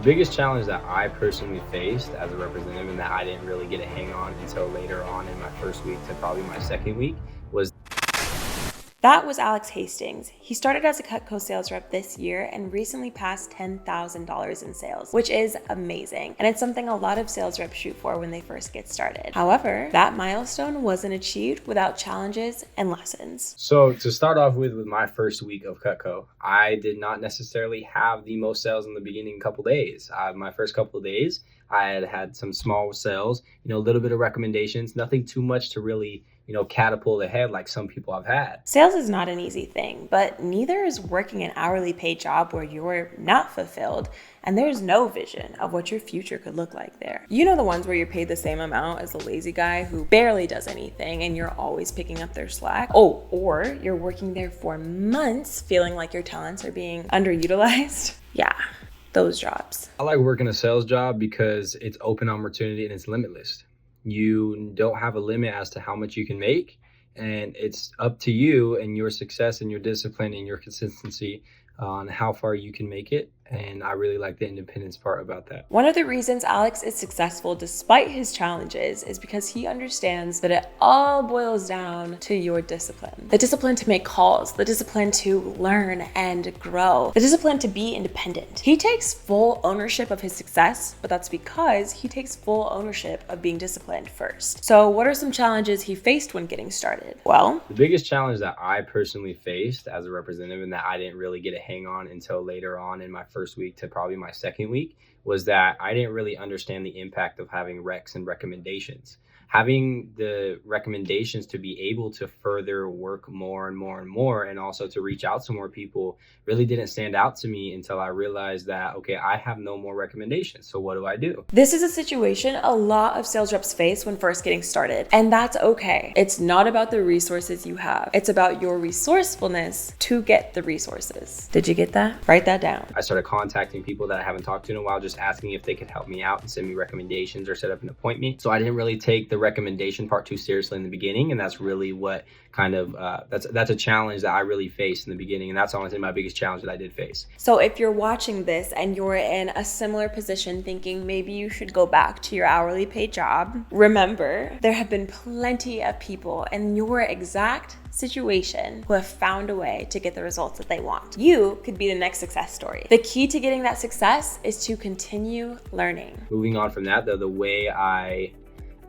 biggest challenge that I personally faced as a representative and that I didn't really get a hang on until later on in my first week to probably my second week was That was Alex Hastings. He started as a Cutco sales rep this year and recently passed $10,000 in sales, which is amazing. And it's something a lot of sales reps shoot for when they first get started. However, that milestone wasn't achieved without challenges and lessons. So to start off with my first week of Cutco, I did not necessarily have the most sales in the beginning couple days. My first couple of days, I had some small sales, a little bit of recommendations, nothing too much to really catapult ahead like some people I've had. Sales is not an easy thing, but neither is working an hourly paid job where you're not fulfilled and there's no vision of what your future could look like there. You know the ones where you're paid the same amount as the lazy guy who barely does anything and you're always picking up their slack? Oh, or you're working there for months feeling like your talents are being underutilized? Yeah, those jobs. I like working a sales job because it's open opportunity and it's limitless. You don't have a limit as to how much you can make, and it's up to you and your success and your discipline and your consistency on how far you can make it. And I really like the independence part about that. One of the reasons Alex is successful despite his challenges is because he understands that it all boils down to your discipline. The discipline to make calls, the discipline to learn and grow, the discipline to be independent. He takes full ownership of his success, but that's because he takes full ownership of being disciplined first. So what are some challenges he faced when getting started? Well, the biggest challenge that I personally faced as a representative and that I didn't really get a hang on until later on in my first week to probably my second week was that I didn't really understand the impact of having recs and recommendations. Having the recommendations to be able to further work more and more and more, and also to reach out to more people, really didn't stand out to me until I realized that, okay, I have no more recommendations. So what do I do? This is a situation a lot of sales reps face when first getting started, and that's okay. It's not about the resources you have. It's about your resourcefulness to get the resources. Did you get that? Write that down. I started contacting people that I haven't talked to in a while, just asking if they could help me out and send me recommendations or set up an appointment. So I didn't really take the recommendation part too seriously in the beginning, and that's really what kind of that's a challenge that I really faced in the beginning, and that's honestly my biggest challenge that I did face. So if you're watching this and you're in a similar position thinking maybe you should go back to your hourly paid job, remember there have been plenty of people in your exact situation who have found a way to get the results that they want. You could be the next success story. The key to getting that success is to continue learning. Moving on from that though, the way I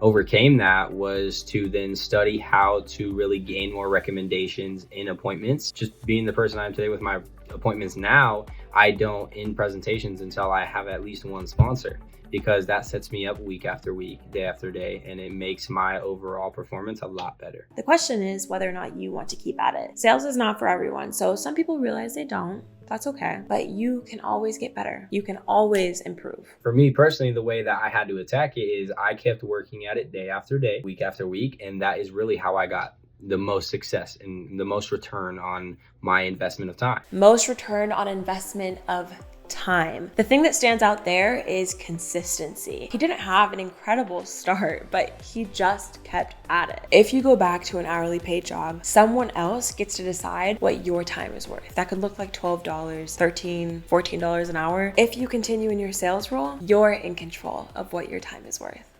overcame that was to then study how to really gain more recommendations in appointments. Just being the person I am today with my appointments now, I don't end presentations until I have at least one sponsor, because that sets me up week after week, day after day, and it makes my overall performance a lot better. The question is whether or not you want to keep at it. Sales is not for everyone, so some people realize they don't. That's okay, but you can always get better. You can always improve. For me personally, the way that I had to attack it is I kept working at it day after day, week after week, and that is really how I got the most success and the most return on my investment of time. Most return on investment of time. The thing that stands out there is consistency. He didn't have an incredible start, but he just kept at it. If you go back to an hourly paid job, someone else gets to decide what your time is worth. That could look like $12, $13, $14 an hour. If you continue in your sales role, you're in control of what your time is worth.